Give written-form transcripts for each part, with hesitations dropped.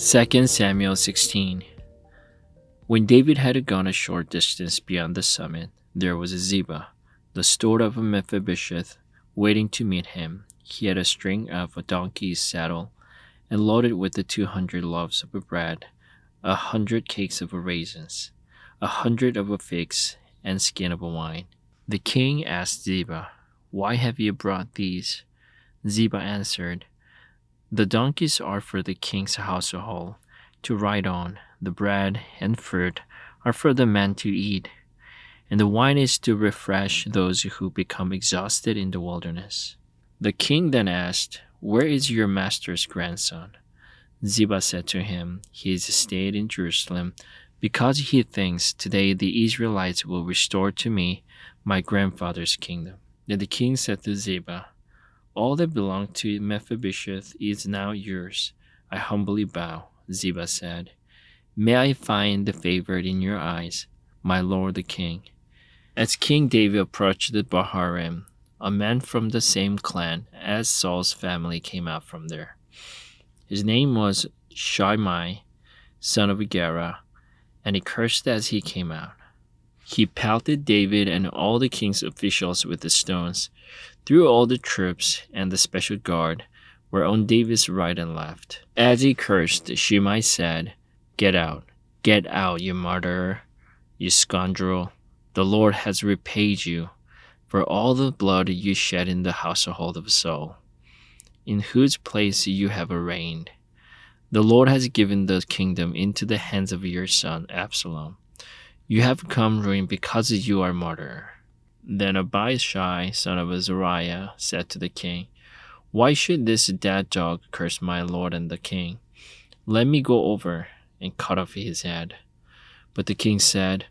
2 Samuel 16. When David had gone a short distance beyond the summit, there was Ziba, the steward of Mephibosheth, waiting to meet him. He had a string of a donkey's saddle, and loaded with the 200 loaves of bread, 100 cakes of raisins, 100 of figs, and skin of wine. The king asked Ziba, "Why have you brought these?" Ziba answered, "The donkeys are for the king's household to ride on. The bread and fruit are for the men to eat, and the wine is to refresh those who become exhausted in the wilderness." The king then asked, "Where is your master's grandson?" Ziba said to him, "He is stayed in Jerusalem because he thinks today the Israelites will restore to me my grandfather's kingdom." Then the king said to Ziba, "All that belonged to Mephibosheth is now yours. I humbly bow." Ziba said, "May I find the favored in your eyes, my lord the king." As King David approached the Baharim, a man from the same clan as Saul's family came out from there. His name was Shimei, son of Gera, and he cursed as he came out. He pelted David and all the king's officials with the stones, threw all the troops and the special guard were on David's right and left. As he cursed, Shimei said, get out, you murderer, you scoundrel. The Lord has repaid you for all the blood you shed in the household of Saul, in whose place you have reigned. The Lord has given the kingdom into the hands of your son Absalom. You have come ruin because you are a murderer." Then Abishai, son of Zeruiah, said to the king, "Why should this dead dog curse my lord and the king? Let me go over and cut off his head." But the king said,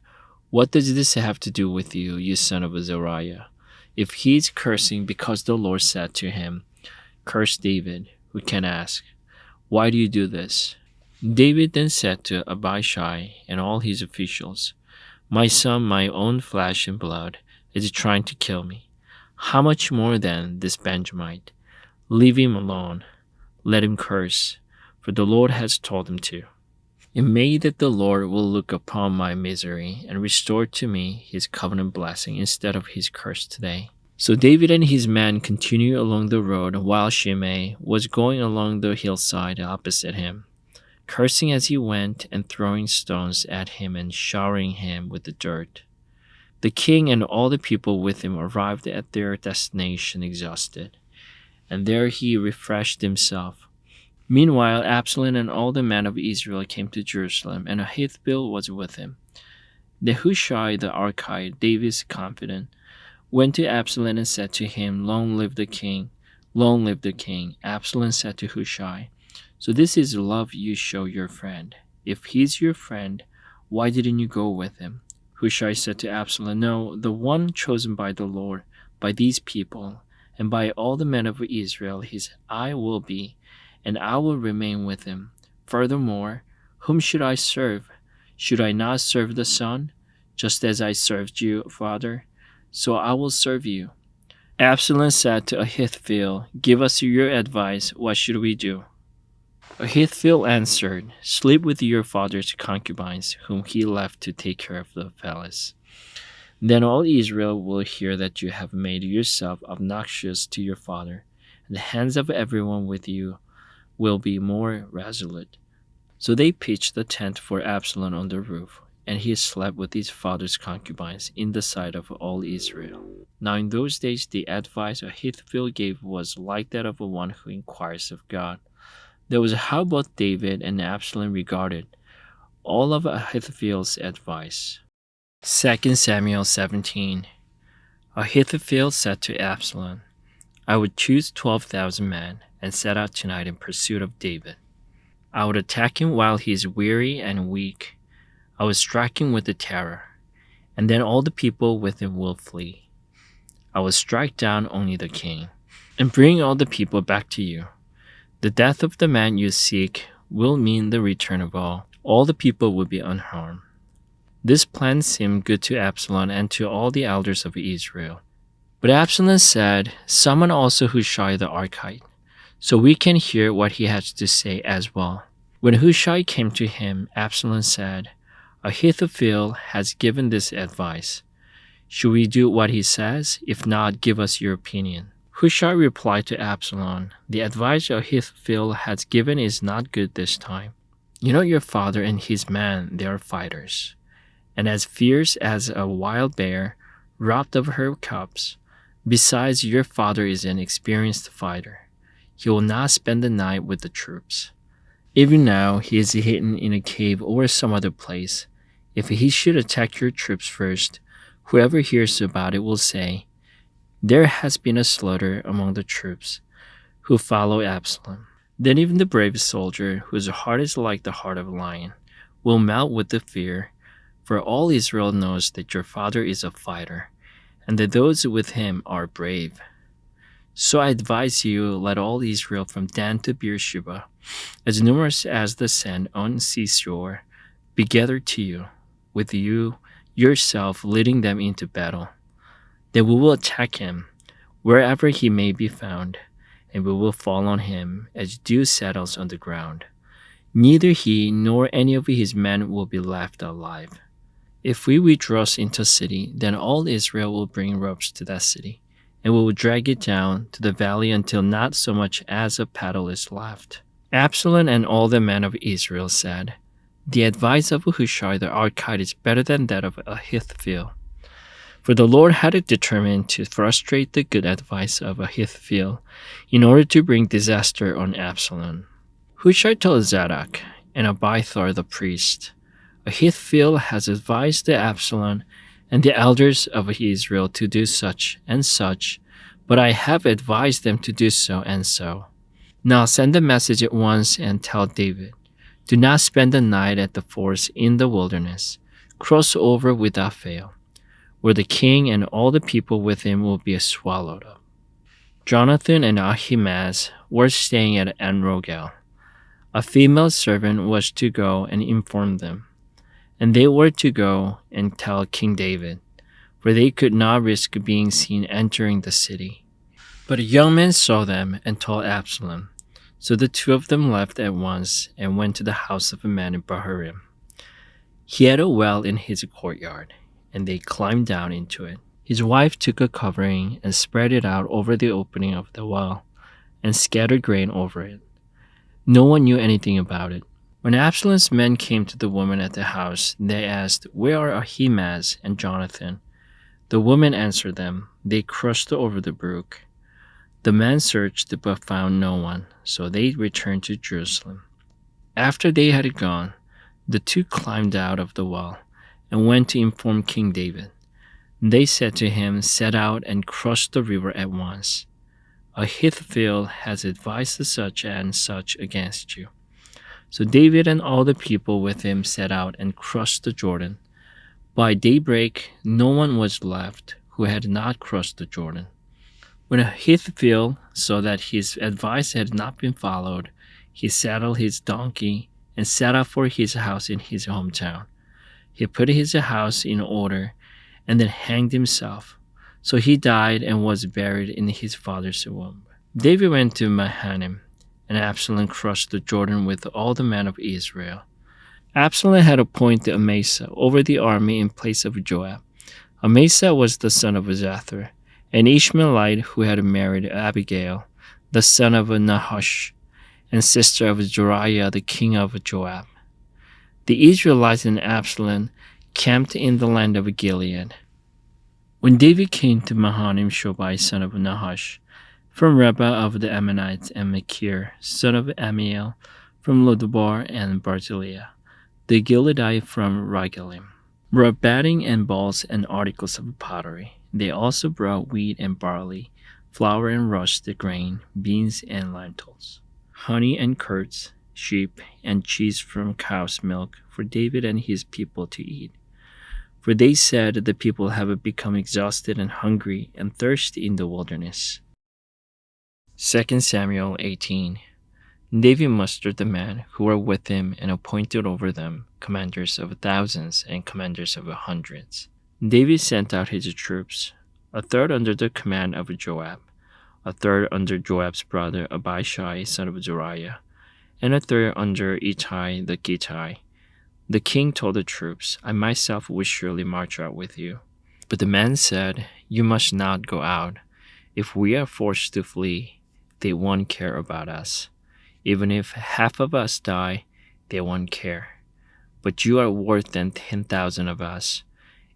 "What does this have to do with you, you son of Zeruiah? If he is cursing because the Lord said to him, 'Curse David,' who can ask, 'Why do you do this?'" David then said to Abishai and all his officials, "My son, my own flesh and blood, is trying to kill me. How much more then this Benjamite? Leave him alone. Let him curse, for the Lord has told him to. It may that the Lord will look upon my misery and restore to me his covenant blessing instead of his curse today." So David and his men continued along the road while Shimei was going along the hillside opposite him, cursing as he went and throwing stones at him and showering him with the dirt. The king and all the people with him arrived at their destination exhausted, and there he refreshed himself. Meanwhile, Absalom and all the men of Israel came to Jerusalem, and Ahithophel was with him. Then Hushai the Archite, David's confidant, went to Absalom and said to him, "Long live the king! Long live the king!" Absalom said to Hushai, "So this is love you show your friend. If he's your friend, why didn't you go with him?" Hushai said to Absalom, "No, the one chosen by the Lord, by these people, and by all the men of Israel, his eye will be, and I will remain with him. Furthermore, whom should I serve? Should I not serve the son? Just as I served you, father, so I will serve you." Absalom said to Ahithophel, "Give us your advice. What should we do?" Ahithophel answered, "Sleep with your father's concubines, whom he left to take care of the palace. Then all Israel will hear that you have made yourself obnoxious to your father, and the hands of everyone with you will be more resolute." So they pitched the tent for Absalom on the roof, and he slept with his father's concubines in the sight of all Israel. Now in those days the advice Ahithophel gave was like that of one who inquires of God. That was how both David and Absalom regarded all of Ahithophel's advice. 2 Samuel 17. Ahithophel said to Absalom, "I would choose 12,000 men and set out tonight in pursuit of David. I would attack him while he is weary and weak. I would strike him with the terror, and then all the people with him will flee. I will strike down only the king, and bring all the people back to you. The death of the man you seek will mean the return of all. All the people will be unharmed." This plan seemed good to Absalom and to all the elders of Israel. But Absalom said, "Summon also Hushai the Archite, so we can hear what he has to say as well." When Hushai came to him, Absalom said, Ahithophel has given this advice. Should we do what he says? If not, give us your opinion. Hushai replied to Absalom, The advice Ahithophel has given is not good this time. You know your father and his men, they are fighters, and as fierce as a wild bear, robbed of her cubs. Besides, your father is an experienced fighter. He will not spend the night with the troops. Even now, he is hidden in a cave or some other place. If he should attack your troops first, whoever hears about it will say, There has been a slaughter among the troops who follow Absalom. Then even the bravest soldier, whose heart is like the heart of a lion, will melt with the fear, for all Israel knows that your father is a fighter, and that those with him are brave. So I advise you, let all Israel from Dan to Beersheba, as numerous as the sand on seashore, be gathered to you, with you yourself leading them into battle. Then we will attack him, wherever he may be found, and we will fall on him as dew settles on the ground. Neither he nor any of his men will be left alive. If we withdraw into a city, then all Israel will bring ropes to that city, and we will drag it down to the valley until not so much as a paddle is left. Absalom and all the men of Israel said, The advice of Hushai the Archite is better than that of Ahithophel. For the Lord had determined to frustrate the good advice of Ahithophel in order to bring disaster on Absalom. Hushai told Zadok and Abiathar the priest, Ahithophel has advised the Absalom and the elders of Israel to do such and such, but I have advised them to do so and so. Now send a message at once and tell David, Do not spend the night at the forest in the wilderness. Cross over without fail, where the king and all the people with him will be swallowed up. Jonathan and Ahimaaz were staying at En-Rogel. A female servant was to go and inform them, and they were to go and tell King David, for they could not risk being seen entering the city. But a young man saw them and told Absalom. So the two of them left at once and went to the house of a man in Bahurim. He had a well in his courtyard, and they climbed down into it. His wife took a covering and spread it out over the opening of the well, and scattered grain over it. No one knew anything about it. When Absalom's men came to the woman at the house, they asked, Where are Ahimaaz and Jonathan? The woman answered them, They crossed over the brook. The men searched but found no one, so they returned to Jerusalem. After they had gone, the two climbed out of the well and went to inform King David. They said to him, Set out and cross the river at once. Ahithophel has advised such and such against you. So David and all the people with him set out and crossed the Jordan. By daybreak, no one was left who had not crossed the Jordan. When Ahithophel saw that his advice had not been followed, he saddled his donkey and set out for his house in his hometown. He put his house in order and then hanged himself. So he died and was buried in his father's womb. David went to Mahanaim, and Absalom crossed the Jordan with all the men of Israel. Absalom had appointed Amasa over the army in place of Joab. Amasa was the son of Zathar, an Ishmaelite who had married Abigail, the son of Nahash, and sister of Jeriah, the king of Joab. The Israelites and Absalom camped in the land of Gilead. When David came to Mahanaim, Shobai, son of Nahash, from Rabbah of the Ammonites, and Machir, son of Amiel, from Lodabar and Barzillai, the Gileadite from Rogelim, brought batting and balls and articles of pottery. They also brought wheat and barley, flour and roasted grain, beans and lentils, honey and curds, sheep and cheese from cow's milk for David and his people to eat. For they said the people have become exhausted and hungry and thirsty in the wilderness. 2 Samuel 18. David mustered the men who were with him and appointed over them commanders of thousands and commanders of hundreds. David sent out his troops, a third under the command of Joab, a third under Joab's brother Abishai son of Zeruiah, and a third under Ittai the Gittite. The king told the troops, I myself will surely march out with you. But the men said, You must not go out. If we are forced to flee, they won't care about us. Even if half of us die, they won't care. But you are worse than 10,000 of us.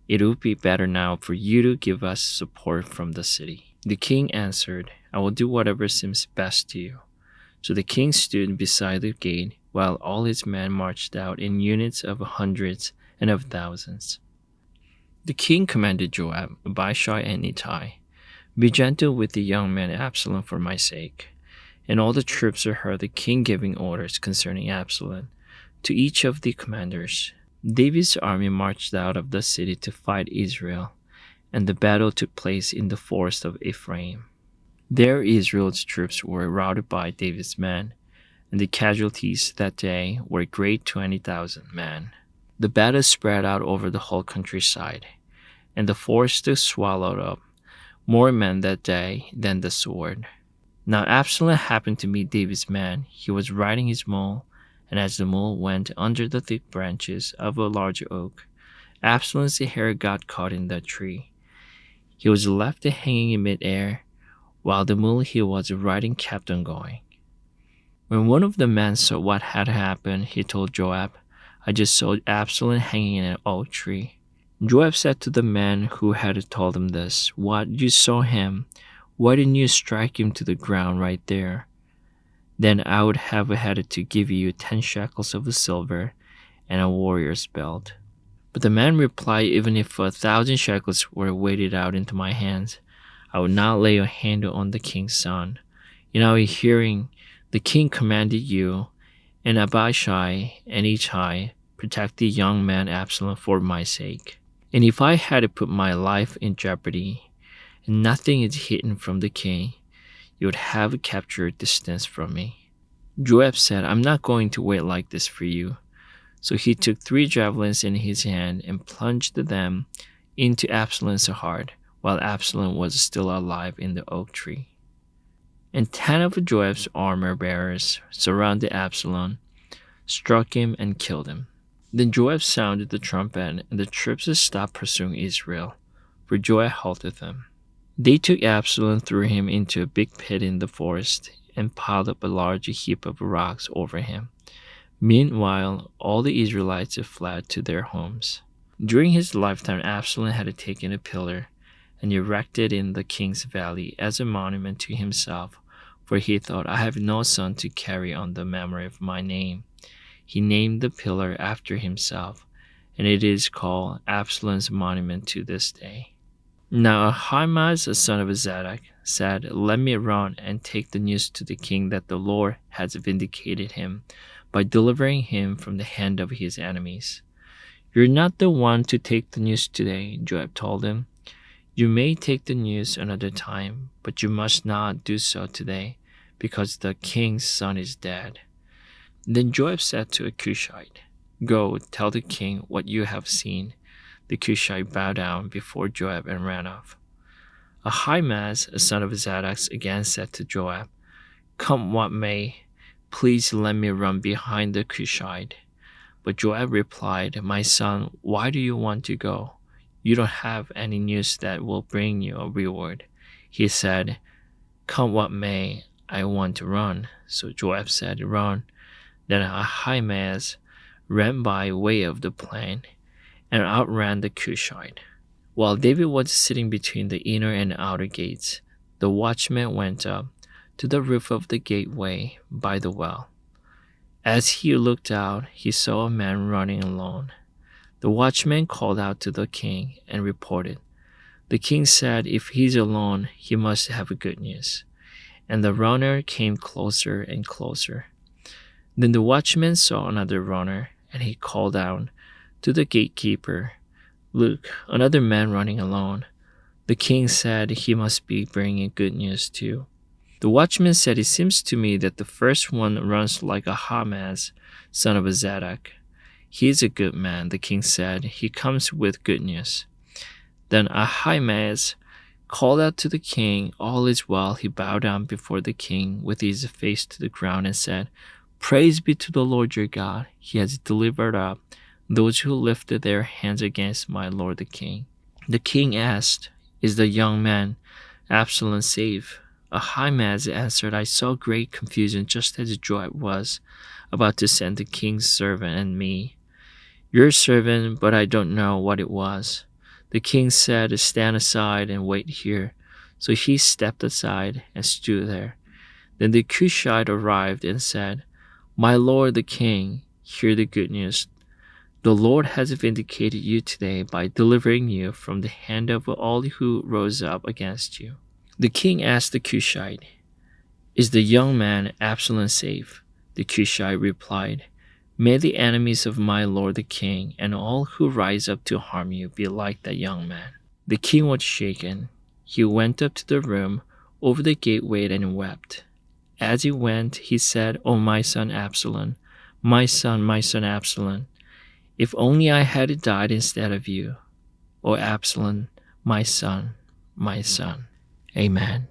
It would be better now for you to give us support from the city. The king answered, I will do whatever seems best to you. So the king stood beside the gate, while all his men marched out in units of hundreds and of thousands. The king commanded Joab, Abishai, and Ittai, Be gentle with the young man Absalom for my sake. And all the troops heard the king giving orders concerning Absalom to each of the commanders. David's army marched out of the city to fight Israel, and the battle took place in the forest of Ephraim. There Israel's troops were routed by David's men, and the casualties that day were a great 20,000 men. The battle spread out over the whole countryside, and the forest swallowed up more men that day than the sword. Now Absalom happened to meet David's man. He was riding his mule, and as the mule went under the thick branches of a large oak, Absalom's hair got caught in the tree. He was left hanging in midair, while the mule he was riding kept on going. When one of the men saw what had happened, he told Joab, I just saw Absalom hanging in an oak tree. Joab said to the man who had told him this, What, you saw him? Why didn't you strike him to the ground right there? Then I would have had to give you 10 shekels of silver and a warrior's belt. But the man replied, Even if 1,000 shekels were weighted out into my hands, I would not lay a hand on the king's son. In our hearing, the king commanded you, and Abishai and Ittai, protect the young man Absalom for my sake. And if I had put my life in jeopardy, and nothing is hidden from the king, you would have captured distance from me. Joab said, I'm not going to wait like this for you. So he took 3 javelins in his hand and plunged them into Absalom's heart, while Absalom was still alive in the oak tree. And 10 of Joab's armor-bearers surrounded Absalom, struck him, and killed him. Then Joab sounded the trumpet, and the troops stopped pursuing Israel, for Joab halted them. They took Absalom, threw him into a big pit in the forest, and piled up a large heap of rocks over him. Meanwhile, all the Israelites fled to their homes. During his lifetime, Absalom had taken a pillar and erected in the king's valley as a monument to himself, for he thought, I have no son to carry on the memory of my name. He named the pillar after himself, and it is called Absalom's monument to this day. Now Ahimaaz, the son of Zadok, said, Let me run and take the news to the king that the Lord has vindicated him by delivering him from the hand of his enemies. You're not the one to take the news today, Joab told him. You may take the news another time, but you must not do so today, because the king's son is dead. Then Joab said to a Cushite, Go, tell the king what you have seen. The Cushite bowed down before Joab and ran off. Ahimaaz, a son of Zadok, again said to Joab, Come what may, please let me run behind the Cushite. But Joab replied, My son, why do you want to go? You don't have any news that will bring you a reward. He said, Come what may, I want to run. So Joab said, Run. Then Ahimaaz ran by way of the plain and outran the Cushite. While David was sitting between the inner and outer gates, the watchman went up to the roof of the gateway by the well. As he looked out, he saw a man running alone. The watchman called out to the king and reported. The king said, If he's alone, he must have good news. And the runner came closer and closer. Then the watchman saw another runner, and he called out to the gatekeeper, Look, another man running alone. The king said he must be bringing good news too. The watchman said, It seems to me that the first one runs like Ahimaaz, son of Zadok. He is a good man, the king said. He comes with good news. Then Ahimaaz called out to the king. All is well. He bowed down before the king with his face to the ground and said, Praise be to the Lord your God. He has delivered up those who lifted their hands against my lord the king. The king asked, Is the young man Absalom safe? Ahimaaz answered, I saw great confusion just as Joab was about to send the king's servant and me. Your servant, but I don't know what it was. The king said, Stand aside and wait here. So he stepped aside and stood there. Then the Cushite arrived and said, My lord the king, hear the good news. The Lord has vindicated you today by delivering you from the hand of all who rose up against you. The king asked the Cushite, Is the young man Absalom safe? The Cushite replied, May the enemies of my lord the king and all who rise up to harm you be like that young man. The king was shaken. He went up to the room over the gateway and wept. As he went, he said, O my son Absalom, my son Absalom, if only I had died instead of you. O Absalom, my son, my son. Amen.